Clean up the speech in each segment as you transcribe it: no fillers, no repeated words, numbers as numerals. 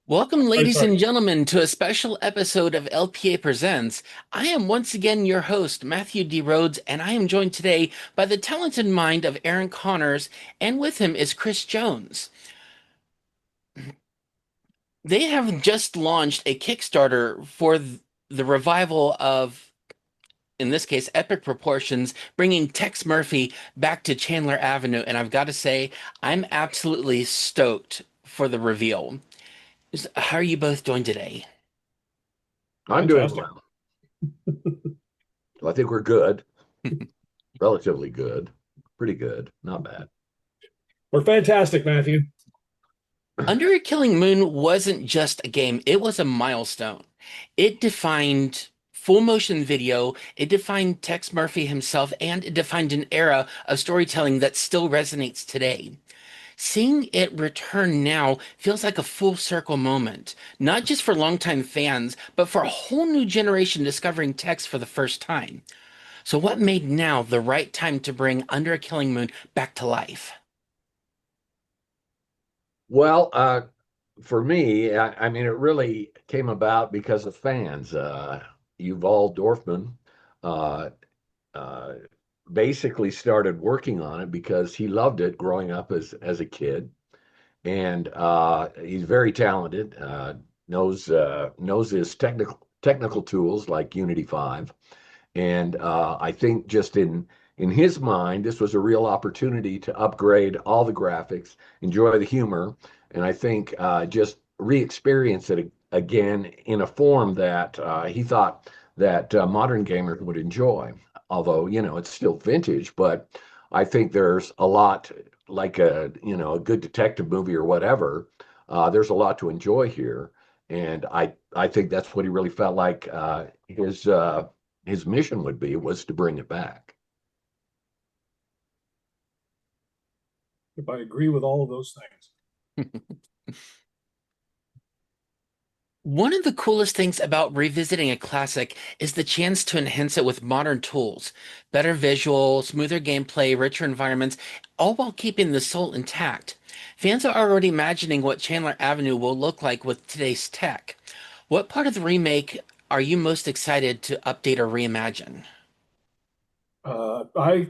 Welcome, Oh, ladies sorry. and gentlemen, to a special episode of LPA Presents. I am once again your host, Matthew D. Rhodes, and I am joined today by the talented mind of Aaron Connors, and with him is Chris Jones. They have just launched a Kickstarter for the revival of, in this case, Epic Proportions, bringing Tex Murphy back to Chandler Avenue, and I've got to say, I'm absolutely stoked for the reveal. How are you both doing today? I'm doing Fantastic. well. I think we're good, relatively good, pretty good, not bad. We're fantastic, Matthew. Under a Killing Moon wasn't just a game, it was a milestone. It defined full motion video, it defined Tex Murphy himself, and it defined an era of storytelling that still resonates today. Seeing it return now feels like a full circle moment, not just for longtime fans, but for a whole new generation discovering Tex for the first time. So, what made now the right time to bring Under a Killing Moon back to life? Well, for me, I mean, it really came about because of fans. Yuval Dorfman uh, uh, basically started working on it because he loved it growing up as a kid, and he's very talented. Knows his technical tools like Unity 5. And I think just in his mind, this was a real opportunity to upgrade all the graphics, enjoy the humor, and I think just re-experience it again in a form that he thought that modern gamers would enjoy. Although, it's still vintage, but I think there's a lot like a good detective movie or whatever. There's a lot to enjoy here. And I think that's what he really felt like his mission would be was to bring it back. If I agree with all of those things. One of the coolest things about revisiting a classic is the chance to enhance it with modern tools, better visual, smoother gameplay, richer environments, all while keeping the soul intact. Fans are already imagining what Chandler Avenue will look like with today's tech. What part of the remake are you most excited to update or reimagine? I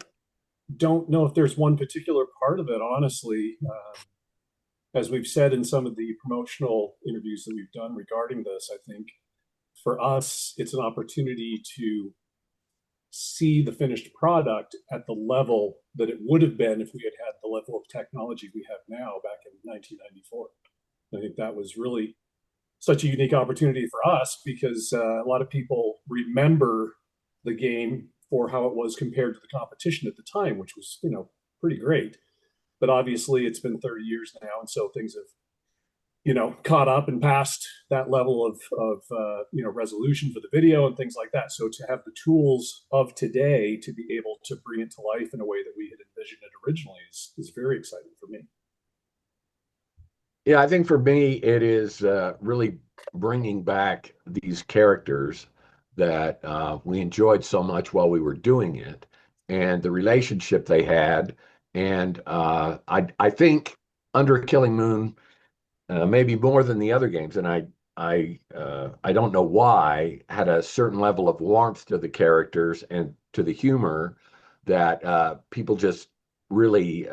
don't know if there's one particular part of it, honestly. As we've said in some of the promotional interviews that we've done regarding this, I think for us, it's an opportunity to see the finished product at the level that it would have been if we had had the level of technology we have now back in 1994. I think that was really such a unique opportunity for us because a lot of people remember the game for how it was compared to the competition at the time, which was, pretty great. But obviously, it's been 30 years now, and so things have, caught up and passed that level of resolution for the video and things like that. So to have the tools of today to be able to bring it to life in a way that we had envisioned it originally is very exciting for me. Yeah, I think for me, it is really bringing back these characters that we enjoyed so much while we were doing it, and the relationship they had. And I think Under Killing Moon, maybe more than the other games, and I don't know why, had a certain level of warmth to the characters and to the humor that people just really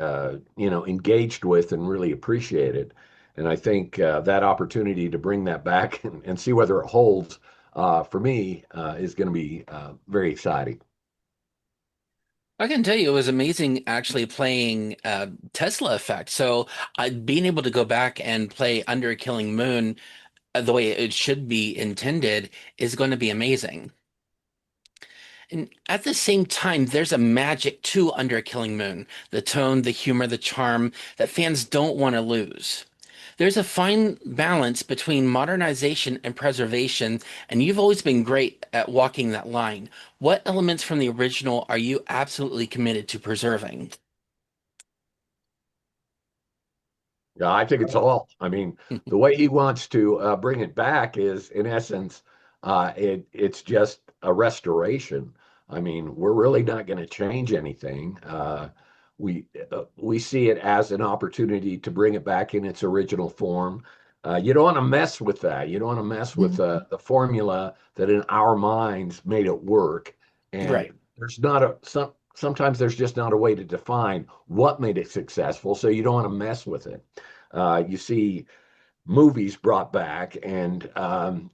engaged with and really appreciated. And I think that opportunity to bring that back and see whether it holds for me is going to be very exciting. I can tell you it was amazing actually playing Tesla Effect. So being able to go back and play Under a Killing Moon the way it should be intended is going to be amazing. And at the same time, there's a magic to Under a Killing Moon, the tone, the humor, the charm that fans don't want to lose. There's a fine balance between modernization and preservation, and you've always been great at walking that line. What elements from the original are you absolutely committed to preserving? Yeah, I think it's all. I mean, the way he wants to bring it back is, in essence, it's just a restoration. I mean, we're really not going to change anything. We see it as an opportunity to bring it back in its original form. You don't want to mess with that. You don't want to mess with the formula that in our minds made it work. And Right. there's not sometimes there's just not a way to define what made it successful. So you don't want to mess with it. You see movies brought back, and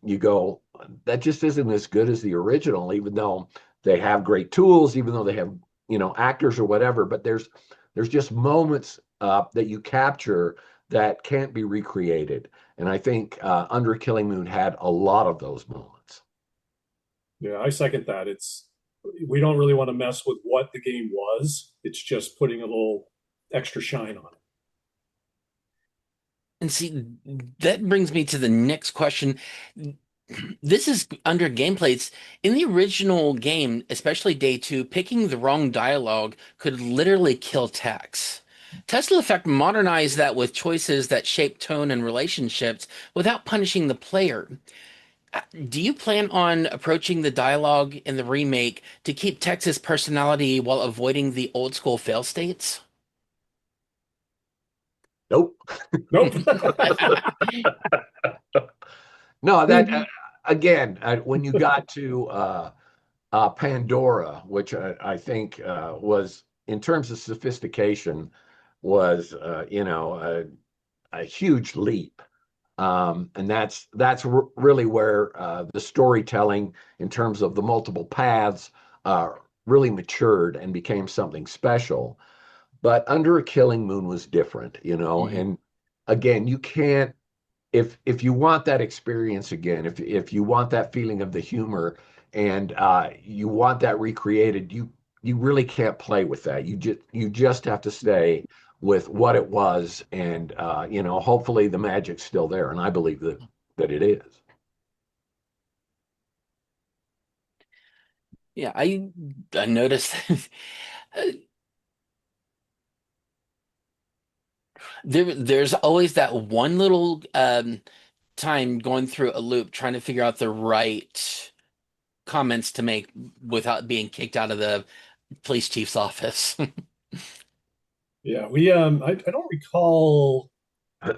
you go, that just isn't as good as the original, even though they have great tools, even though they have, actors or whatever. But there's just moments that you capture that can't be recreated. And I think Under Killing Moon had a lot of those moments. Yeah, I second that. We don't really want to mess with what the game was. It's just putting a little extra shine on it. And see, that brings me to the next question. This is under gameplays. In the original game, especially day two, picking the wrong dialogue could literally kill Tex. Tesla Effect modernized that with choices that shape tone and relationships without punishing the player. Do you plan on approaching the dialogue in the remake to keep Tex's personality while avoiding the old school fail states? Nope. Nope. No, that again, when you got to Pandora, which I think was, in terms of sophistication, was a huge leap. And that's really where the storytelling, in terms of the multiple paths, uh, really matured and became something special. But Under a Killing Moon was different, Mhm. and again, you can't, if you want that experience again, if you want that feeling of the humor, and you want that recreated, you really can't play with that. You just have to stay with what it was, and hopefully the magic's still there, and I believe that it is. Yeah, I noticed there's always that one little time going through a loop trying to figure out the right comments to make without being kicked out of the police chief's office. Yeah, I don't recall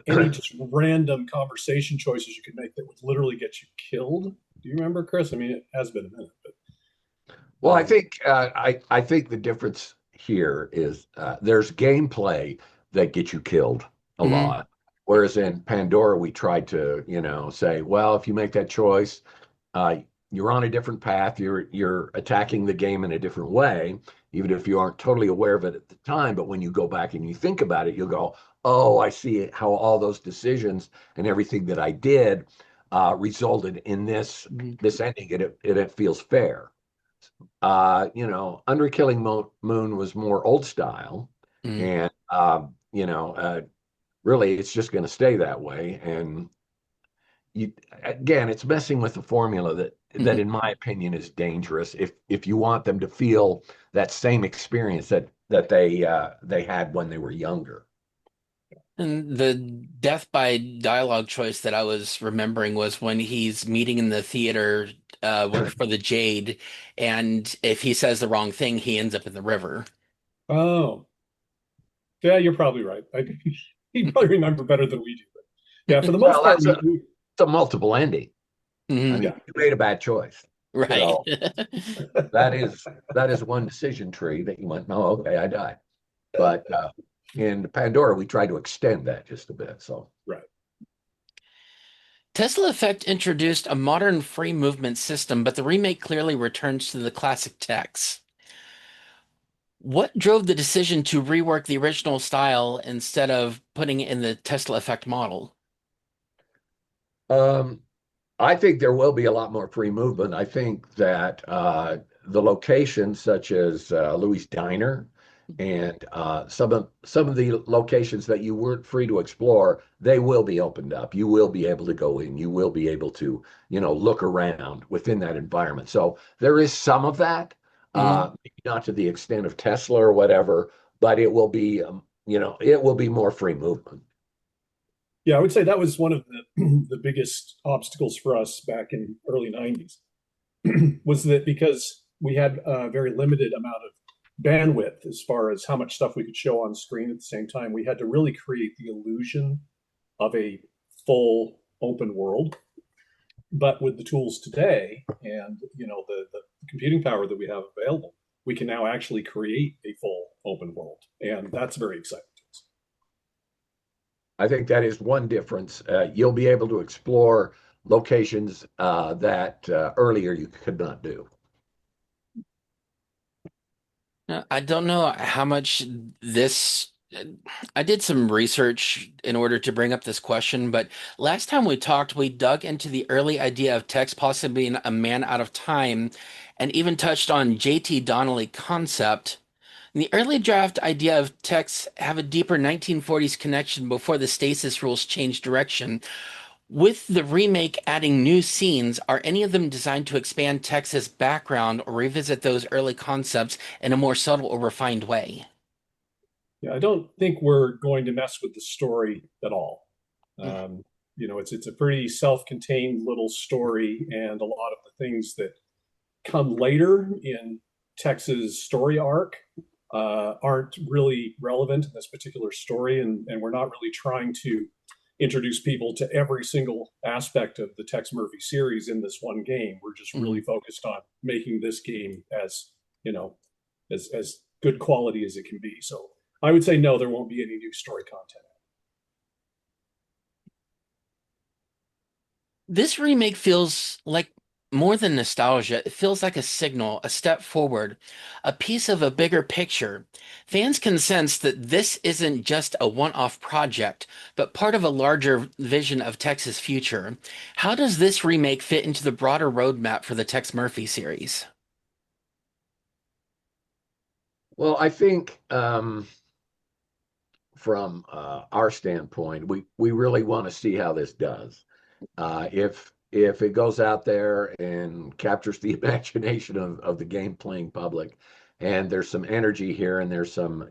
any just random conversation choices you could make that would literally get you killed. Do you remember, Chris? I mean, it has been a minute, but Well, I think the difference here is there's gameplay that gets you killed a Mhm. lot, whereas in Pandora we tried to, say, well, if you make that choice, uh, you're on a different path. You're attacking the game in a different way, even if you aren't totally aware of it at the time. But when you go back and you think about it, you'll go, "Oh, I see how all those decisions and everything that I did resulted in Mhm. this ending, and it feels fair." Under Killing Moon was more old style, Mhm. and really, it's just going to stay that way. And again, it's messing with the formula that, Mhm. in my opinion, is dangerous. If you want them to feel that same experience that they had when they were younger. And the death by dialogue choice that I was remembering was when he's meeting in the theater for the Jade, and if he says the wrong thing, he ends up in the river. oh, yeah, you're probably right. You probably remember better than we do. But yeah, for the most Well, part, that's a multiple ending. I Mhm. mean, yeah, you made a bad choice. Right. So that is one decision tree that you went, no, okay, I died. But in Pandora, we tried to extend that just a bit. So right. Tesla Effect introduced a modern free movement system, but the remake clearly returns to the classic text. What drove the decision to rework the original style instead of putting it in the Tesla Effect model? um, I think there will be a lot more free movement. I think that the locations, such as Louis Diner, and some of the locations that you weren't free to explore, they will be opened up. You will be able to go in. You will be able to, look around within that environment. So there is some of that, Mhm. maybe not to the extent of Tesla or whatever, but it will be, it will be more free movement. Yeah, I would say that was one of the the biggest obstacles for us back in early '90s was that because we had a very limited amount of bandwidth as far as how much stuff we could show on screen at the same time, we had to really create the illusion of a full open world. But with the tools today and the computing power that we have available, we can now actually create a full open world, and that's very exciting. I think that is one difference. You'll be able to explore locations that earlier you could not do. I don't know how much this. I did some research in order to bring up this question, but last time we talked, we dug into the early idea of Tex possibly being a man out of time and even touched on JT Donnelly concept. The early draft idea of Tex have a deeper 1940s connection before the stasis rules changed direction. With the remake adding new scenes, are any of them designed to expand Tex's background or revisit those early concepts in a more subtle or refined way? Yeah, I don't think we're going to mess with the story at all. Mm. It's a pretty self-contained little story, and a lot of the things that come later in Tex's story arc aren't really relevant in this particular story, and we're not really trying to introduce people to every single aspect of the Tex Murphy series in this one game. We're just really Mhm. focused on making this game as as good quality as it can be. So I would say no, there won't be any new story content. This remake feels like more than nostalgia. It feels like a signal, a step forward, a piece of a bigger picture. Fans can sense that this isn't just a one-off project, but part of a larger vision of Tex's future. How does this remake fit into the broader roadmap for the Tex Murphy series? Well, I think from our standpoint, we really want to see how this does. If it goes out there and captures the imagination of the game playing public, and there's some energy here and there's some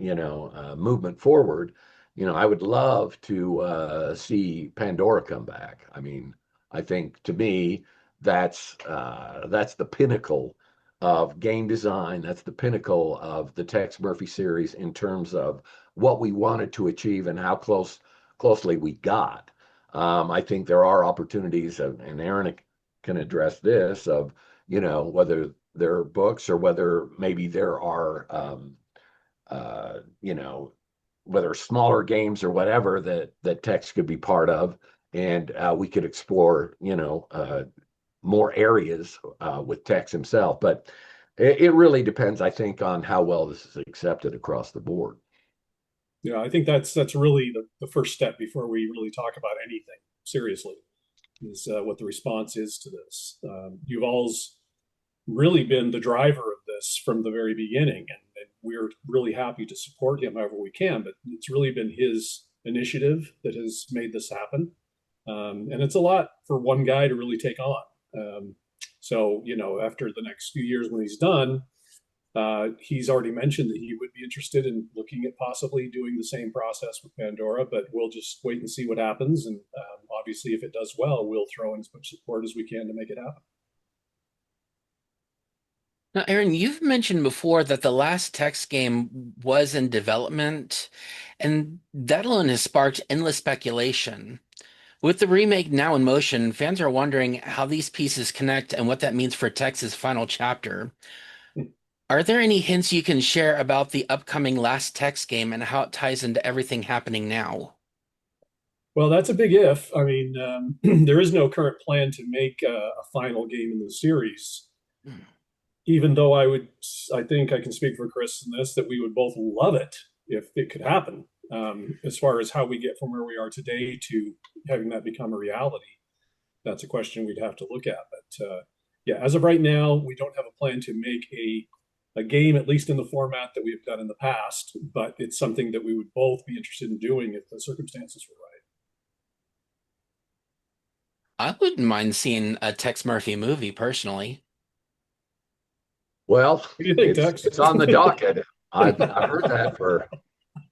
movement forward, I would love to see Pandora come back. I mean, I think to me that's the pinnacle of game design. That's the pinnacle of the Tex Murphy series in terms of what we wanted to achieve and how closely we got. I think there are opportunities, and Aaron can address this, of whether there are books or whether maybe there are whether smaller games or whatever that text could be part of, and we could explore more areas with Tex himself. But it really depends, I think, on how well this is accepted across the board. Yeah, I think that's really the first step before we really talk about anything seriously is what the response is to this. Yuval's really been the driver of this from the very beginning, and we're really happy to support him however we can. But it's really been his initiative that has made this happen, and it's a lot for one guy to really take on. So after the next few years when he's done, he's already mentioned that he would be interested in looking at possibly doing the same process with Pandora, but we'll just wait and see what happens. And obviously, if it does well, we'll throw in as much support as we can to make it happen. Now, Aaron, you've mentioned before that the last Tex game was in development, and that alone has sparked endless speculation. With the remake now in motion, fans are wondering how these pieces connect and what that means for Tex's final chapter. Are there any hints you can share about the upcoming last Tex game and how it ties into everything happening now? Well, that's a big if. I mean, there is no current plan to make a final game in the series, even though I think I can speak for Chris in this, that we would both love it if it could happen. As far as how we get from where we are today to having that become a reality, that's a question we'd have to look at. But yeah, as of right now, we don't have a plan to make a game, at least in the format that we've done in the past. But it's something that we would both be interested in doing if the circumstances were right. I wouldn't mind seeing a Tex Murphy movie personally. Well, What do you think, it's Tex? it's on the docket. I've heard that for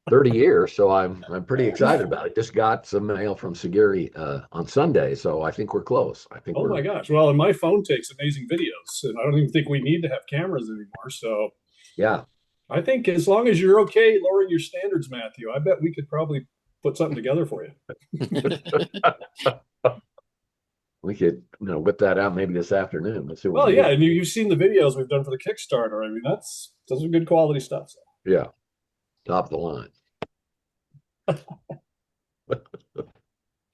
30 years, so I'm pretty excited about it. Just got some mail from Sagiri on Sunday, so I think we're close. I think Oh we're my gosh. Well, and my phone takes amazing videos, and I don't even think we need to have cameras anymore. So yeah. I think as long as you're okay lowering your standards, Matthew, I bet we could probably put something together for you. We could, whip that out maybe this afternoon. Let's see what we Well, can yeah, do. and you've seen the videos we've done for the Kickstarter. I mean, those are good quality stuff. So. Yeah, top of the line.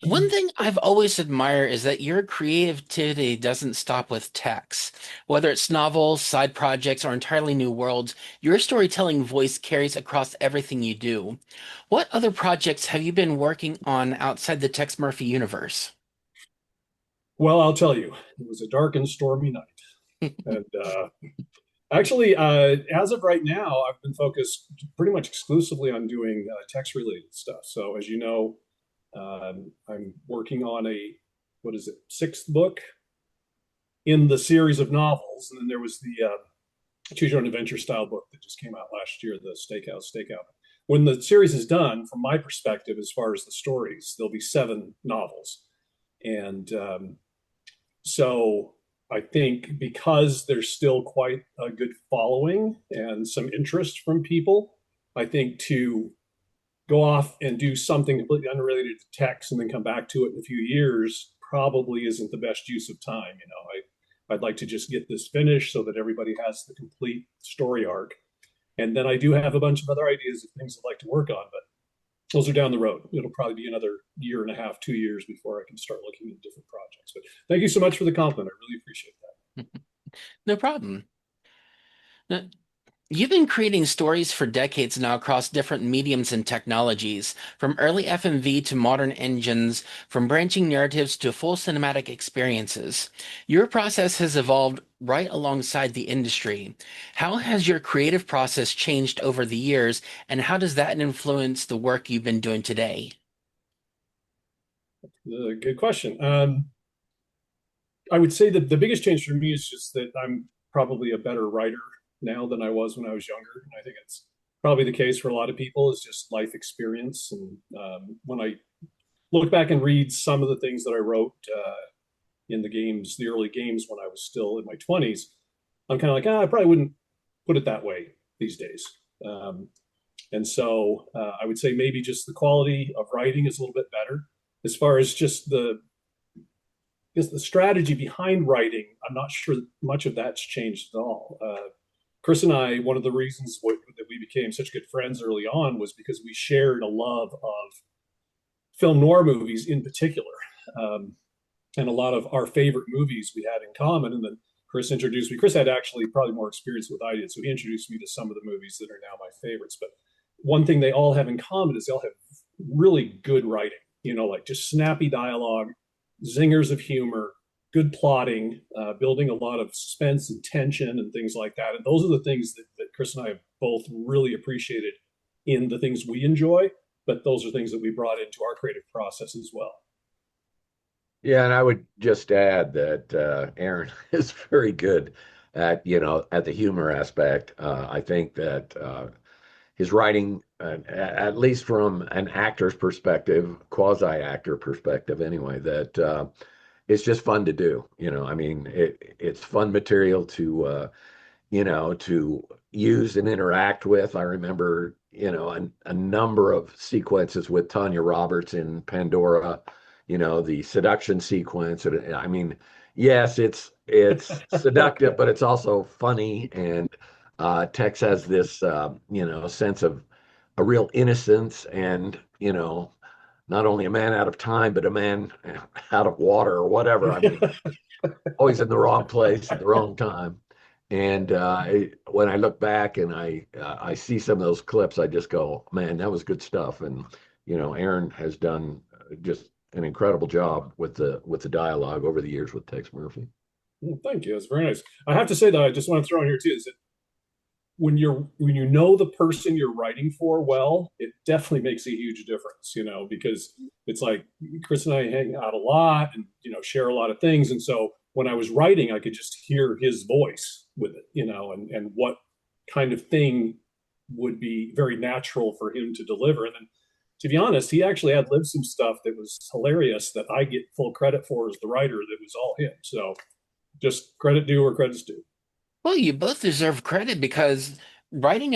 One thing I've always admired is that your creativity doesn't stop with text. Whether it's novels, side projects, or entirely new worlds, your storytelling voice carries across everything you do. What other projects have you been working on outside the Tex Murphy universe? Well, I'll tell you, it was a dark and stormy night. And actually, as of right now, I've been focused pretty much exclusively on doing text related stuff. So, as you know, I'm working on what is it, sixth book in the series of novels. And then there was the Choose Your Own Adventure style book that just came out last year, the Steakhouse Stakeout. When the series is done, from my perspective, as far as the stories, there'll be 7 novels. And so I think because there's still quite a good following and some interest from people, I think to go off and do something completely unrelated to text and then come back to it in a few years probably isn't the best use of time. I'd like to just get this finished so that everybody has the complete story arc. And then I do have a bunch of other ideas of things I'd like to work on, but those are down the road. It'll probably be another year and a half, 2 years before I can start looking at different projects. But thank you so much for the compliment. I really appreciate that. No problem. Now, you've been creating stories for decades now across different mediums and technologies, from early FMV to modern engines, from branching narratives to full cinematic experiences. Your process has evolved right alongside the industry. How has your creative process changed over the years, and how does that influence the work you've been doing today? Good question. I would say that the biggest change for me is just that I'm probably a better writer now than I was when I was younger. And I think it's probably the case for a lot of people is just life experience. And when I look back and read some of the things that I wrote in the games, the early games when I was still in my 20s, I'm kind of like, I probably wouldn't put it that way these days. Um, and so I would say maybe just the quality of writing is a little bit better. As far as just the strategy behind writing, I'm not sure much of that's changed at all. Chris and I, one of the reasons that we became such good friends early on was because we shared a love of film noir movies in particular. Um, and a lot of our favorite movies we had in common. And then Chris introduced me. Chris had actually probably more experience with I did, so he introduced me to some of the movies that are now my favorites. But one thing they all have in common is they all have really good writing. Like just snappy dialogue, zingers of humor, good plotting, building a lot of suspense and tension and things like that. And those are the things that Chris and I have both really appreciated in the things we enjoy. But those are things that we brought into our creative process as well. Yeah, and I would just add that Aaron is very good at the humor aspect. I think that his writing, at least from an actor's perspective, quasi-actor perspective anyway, that it's just fun to do. I mean, it's fun material to use and interact with. I remember, a number of sequences with Tanya Roberts in Pandora, the seduction sequence. I mean, yes, it's seductive, but it's also funny. And Tex has this, sense of a real innocence and, not only a man out of time, but a man out of water or whatever. I mean, always in the wrong place at the wrong time. And when I look back and I see some of those clips, I just go, man, that was good stuff. And Aaron has done just an incredible job with the dialogue over the years with Tex Murphy. Well, thank you. That's very nice. I have to say though, I just want to throw in here too, is that when you know the person you're writing for well, it definitely makes a huge difference, because it's like Chris and I hang out a lot and share a lot of things. And so when I was writing, I could just hear his voice with it, and what kind of thing would be very natural for him to deliver. And then to be honest, he actually had lived some stuff that was hilarious that I get full credit for as the writer that was all him. So just credit due where credit's due. Well, you both deserve credit because writing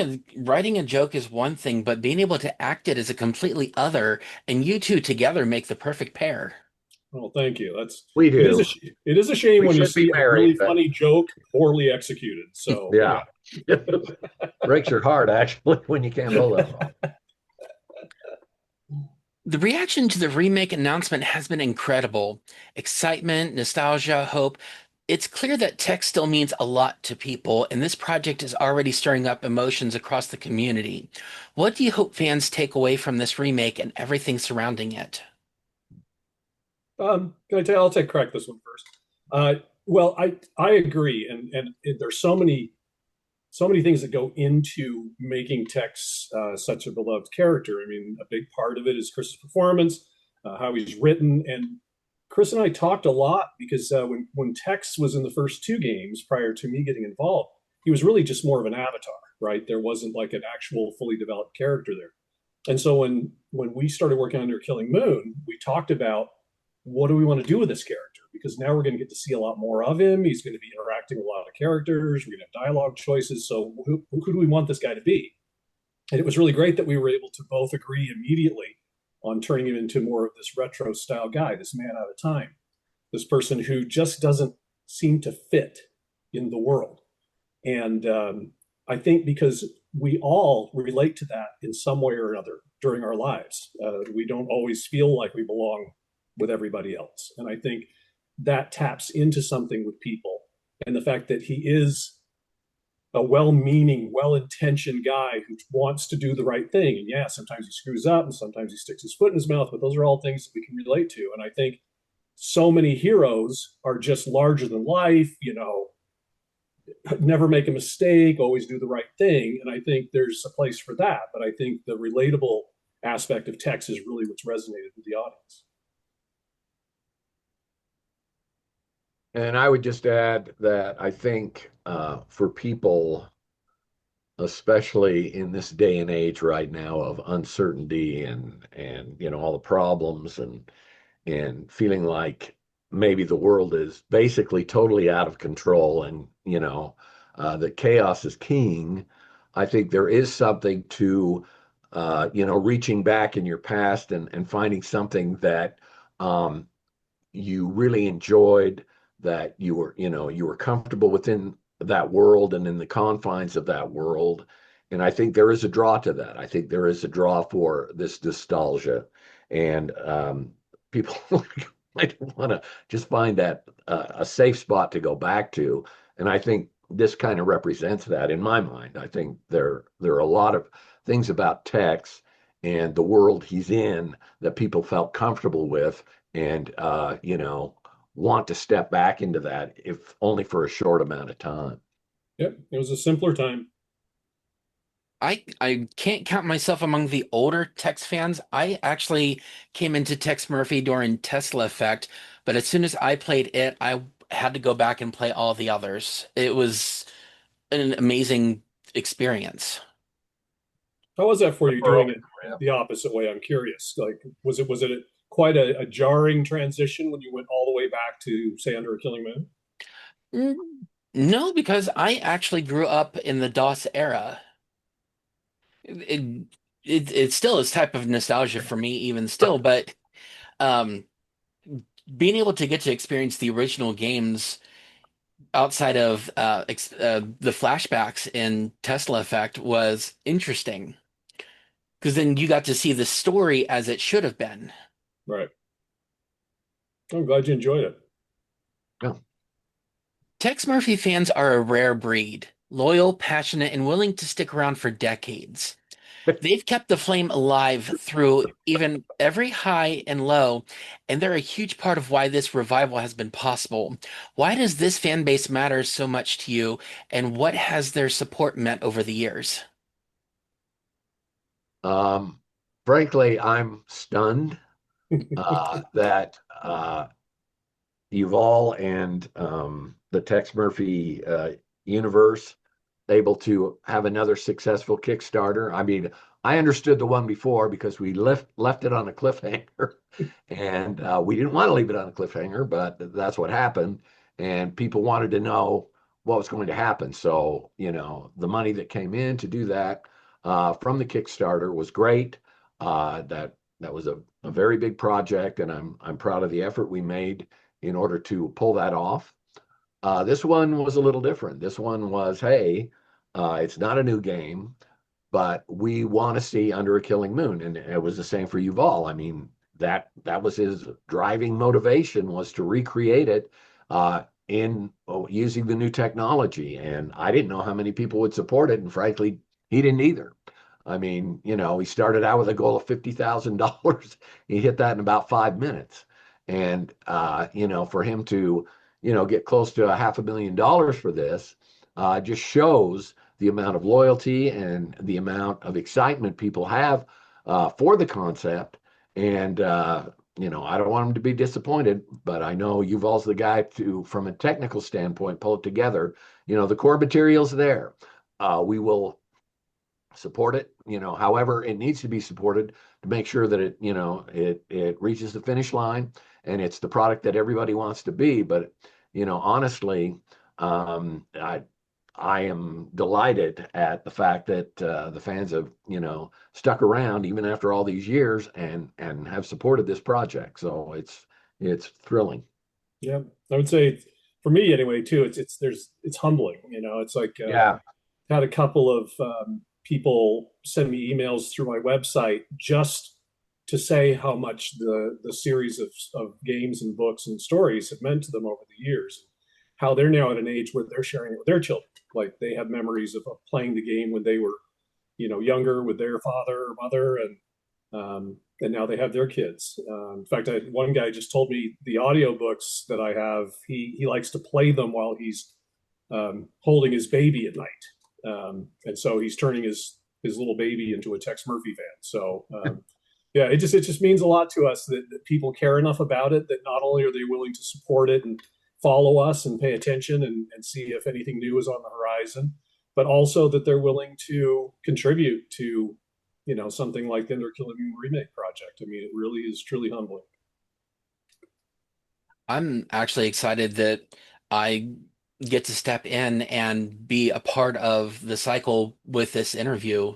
a joke is one thing, but being able to act it is a completely other, and you two together make the perfect pair. Well, thank you. That's We it is do. it is a shame We when you should be see a married, really but funny joke poorly executed. So yeah. yeah. Breaks your heart actually when you can't pull that off. The reaction to the remake announcement has been incredible. Excitement, nostalgia, hope. It's clear that tech still means a lot to people, and this project is already stirring up emotions across the community. What do you hope fans take away from this remake and everything surrounding it? Can I tell you, I'll take crack this one first. Well, I agree, and there's so many things that go into making Tex such a beloved character. I mean, a big part of it is Chris's performance, how he's written, and Chris and I talked a lot because when Tex was in the first two games prior to me getting involved, he was really just more of an avatar, right? There wasn't like an actual fully developed character there. And so when we started working on Under Killing Moon, we talked about what do we want to do with this character? Because now we're going to get to see a lot more of him. He's going to be interacting with a lot of characters. We're going to have dialogue choices. So who do we want this guy to be? And it was really great that we were able to both agree immediately on turning him into more of this retro style guy, this man out of time, this person who just doesn't seem to fit in the world. And I think because we all relate to that in some way or another during our lives, we don't always feel like we belong with everybody else. And I think that taps into something with people. And the fact that he is a well-meaning, well-intentioned guy who wants to do the right thing. And yeah, sometimes he screws up and sometimes he sticks his foot in his mouth, but those are all things that we can relate to. And I think so many heroes are just larger than life, never make a mistake, always do the right thing. And I think there's a place for that. But I think the relatable aspect of Tex is really what's resonated with the audience. And I would just add that I think for people, especially in this day and age right now of uncertainty and all the problems and feeling like maybe the world is basically totally out of control and that chaos is king. I think there is something to reaching back in your past and finding something that um, you really enjoyed, that you were comfortable within that world and in the confines of that world. And I think there is a draw to that. I think there is a draw for this nostalgia, and people might want to just find that a safe spot to go back to. And I think this kind of represents that in my mind. I think there are a lot of things about Tex and the world he's in that people felt comfortable with and want to step back into that if only for a short amount of time. Yep, it was a simpler time. I can't count myself among the older Tex fans. I actually came into Tex Murphy during Tesla Effect, but as soon as I played it, I had to go back and play all the others. It was an amazing experience. How was that for you For doing open it grab. the opposite way? I'm curious. Like, was it quite a jarring transition when you went all the way back to say Under a Killing Moon? Mm, No, because I actually grew up in the DOS era. It, it still is type of nostalgia for me even still, but um, being able to get to experience the original games outside of the flashbacks in Tesla Effect was interesting because then you got to see the story as it should have been. Right. I'm glad you enjoyed it. Yeah. Tex Murphy fans are a rare breed, loyal, passionate, and willing to stick around for decades. They've kept the flame alive through even every high and low, and they're a huge part of why this revival has been possible. Why does this fan base matter so much to you, and what has their support meant over the years? Um, Frankly, I'm stunned that Yuval and the Tex Murphy universe able to have another successful Kickstarter. I mean, I understood the one before because we left it on a cliffhanger, and we didn't want to leave it on a cliffhanger, but that's what happened. And people wanted to know what was going to happen. So, the money that came in to do that from the Kickstarter was great. That was a very big project, and I'm proud of the effort we made in order to pull that off. This one was a little different. This one was, hey, it's not a new game, but we want to see Under a Killing Moon, and it was the same for Yuval. I mean, that was his driving motivation, was to recreate it in using the new technology. And I didn't know how many people would support it, and frankly, he didn't either. I mean, he started out with a goal of $50,000. He hit that in about 5 minutes. And, for him to, get close to a $500,000 for this just shows the amount of loyalty and the amount of excitement people have for the concept. And, I don't want him to be disappointed, but I know Yuval's the guy to, from a technical standpoint, pull it together. The core material's there. We will support it, however it needs to be supported to make sure that it reaches the finish line and it's the product that everybody wants to be. But, honestly, I am delighted at the fact that the fans have, stuck around even after all these years and have supported this project. So it's thrilling. Yeah, I would say for me anyway too. It's humbling. It's like Yeah. had a couple of people send me emails through my website just to say how much the series of games and books and stories have meant to them over the years. How they're now at an age where they're sharing it with their children. Like they have memories of playing the game when they were, younger with their father or mother, and now they have their kids. In fact, one guy just told me the audiobooks that I have, he likes to play them while he's holding his baby at night. And so he's turning his little baby into a Tex Murphy fan. So yeah, it just means a lot to us that people care enough about it that not only are they willing to support it and follow us and pay attention and see if anything new is on the horizon, but also that they're willing to contribute to something like the Under Killing Moon remake project. I mean, it really is truly humbling. I'm actually excited that I get to step in and be a part of the cycle with this interview.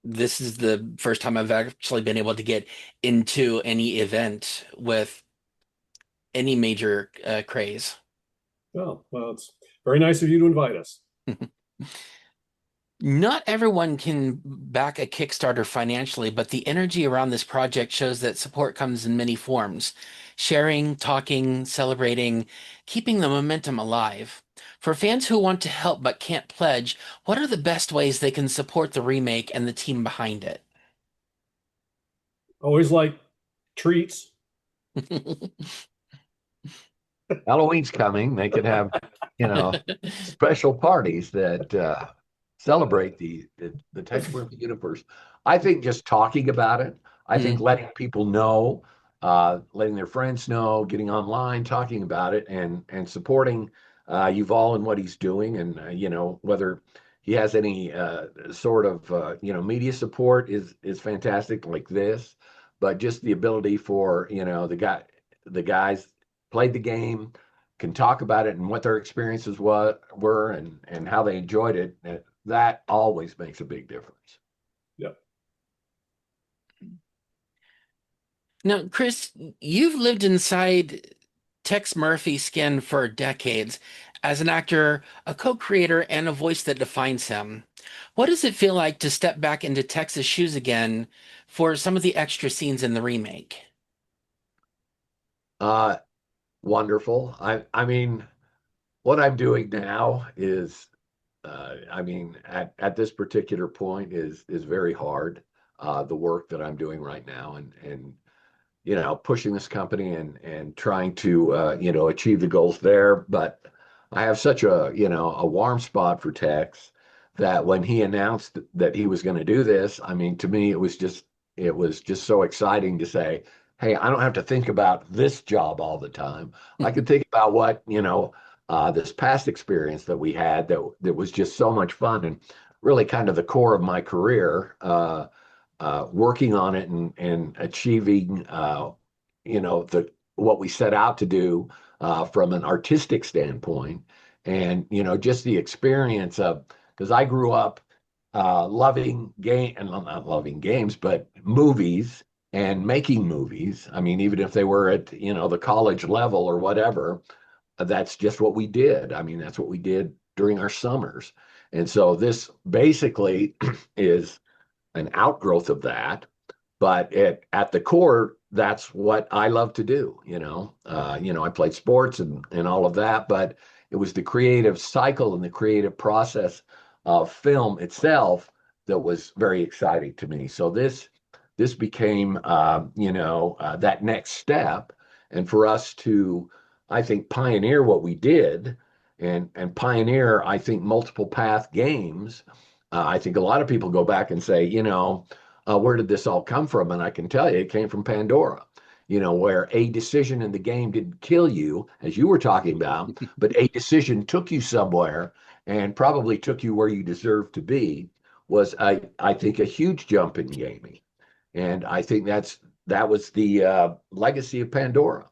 This is the first time I've actually been able to get into any event with any major craze. Well, it's very nice of you to invite us. Not everyone can back a Kickstarter financially, but the energy around this project shows that support comes in many forms. Sharing, talking, celebrating, keeping the momentum alive. For fans who want to help but can't pledge, what are the best ways they can support the remake and the team behind it? Always like treats. Halloween's coming. They could have, you know, special parties that celebrate the Tex Murphy universe. I think just talking about it, I think Mm. letting people know, letting their friends know, getting online, talking about it, and supporting Yuval and what he's doing, and whether he has any sort of media support is fantastic, like this, but just the ability for the guys played the game, can talk about it and what their experiences were and how they enjoyed it. That always makes a big difference. Yep. Now, Chris, you've lived inside Tex Murphy's skin for decades as an actor, a co-creator, and a voice that defines him. What does it feel like to step back into Tex's shoes again for some of the extra scenes in the remake? Uh, Wonderful. I mean, what I'm doing now is, I mean, at this particular point is very hard. The work that I'm doing right now, and pushing this company and trying to achieve the goals there. But I have such a warm spot for Tex that when he announced that he was going to do this, I mean, to me it was just so exciting to say, hey, I don't have to think about this job all the time. I could think about what this past experience that we had that was just so much fun and really kind of the core of my career. Working on it and achieving the what we set out to do from an artistic standpoint. And, just the experience of, because I grew up loving game and not loving games, but movies and making movies. I mean, even if they were at, the college level or whatever, that's just what we did. I mean, that's what we did during our summers. And so this basically is an outgrowth of that, but at the core, that's what I love to do. I played sports and all of that, but it was the creative cycle and the creative process of film itself that was very exciting to me. So this became, that next step, and for us to, I think, pioneer what we did, and pioneer, I think, multiple path games. I think a lot of people go back and say, where did this all come from? And I can tell you, it came from Pandora. Where a decision in the game didn't kill you, as you were talking about, but a decision took you somewhere and probably took you where you deserve to be, was, I think, a huge jump in gaming. And I think that was the legacy of Pandora.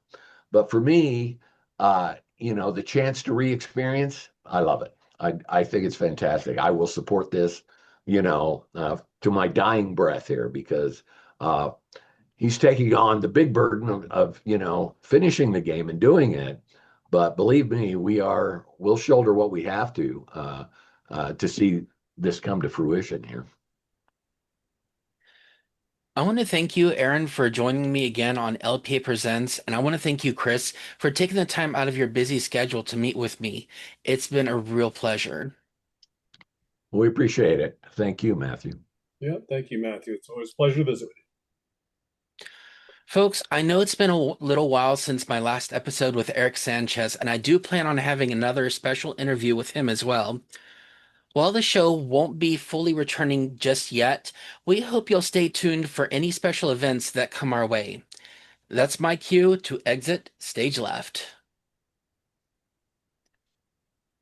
But for me, the chance to re-experience, I love it. I think it's fantastic. I will support this, to my dying breath here, because uh, he's taking on the big burden of, finishing the game and doing it. But believe me, we'll shoulder what we have to see this come to fruition here. I want to thank you, Aaron, for joining me again on LPA Presents, and I want to thank you, Chris, for taking the time out of your busy schedule to meet with me. It's been a real pleasure. We appreciate it. Thank you, Matthew. Yeah, thank you, Matthew. It's always a pleasure to visit with Folks, I know it's been a little while since my last episode with Eric Sanchez, and I do plan on having another special interview with him as well. While the show won't be fully returning just yet, we hope you'll stay tuned for any special events that come our way. That's my cue to exit stage left.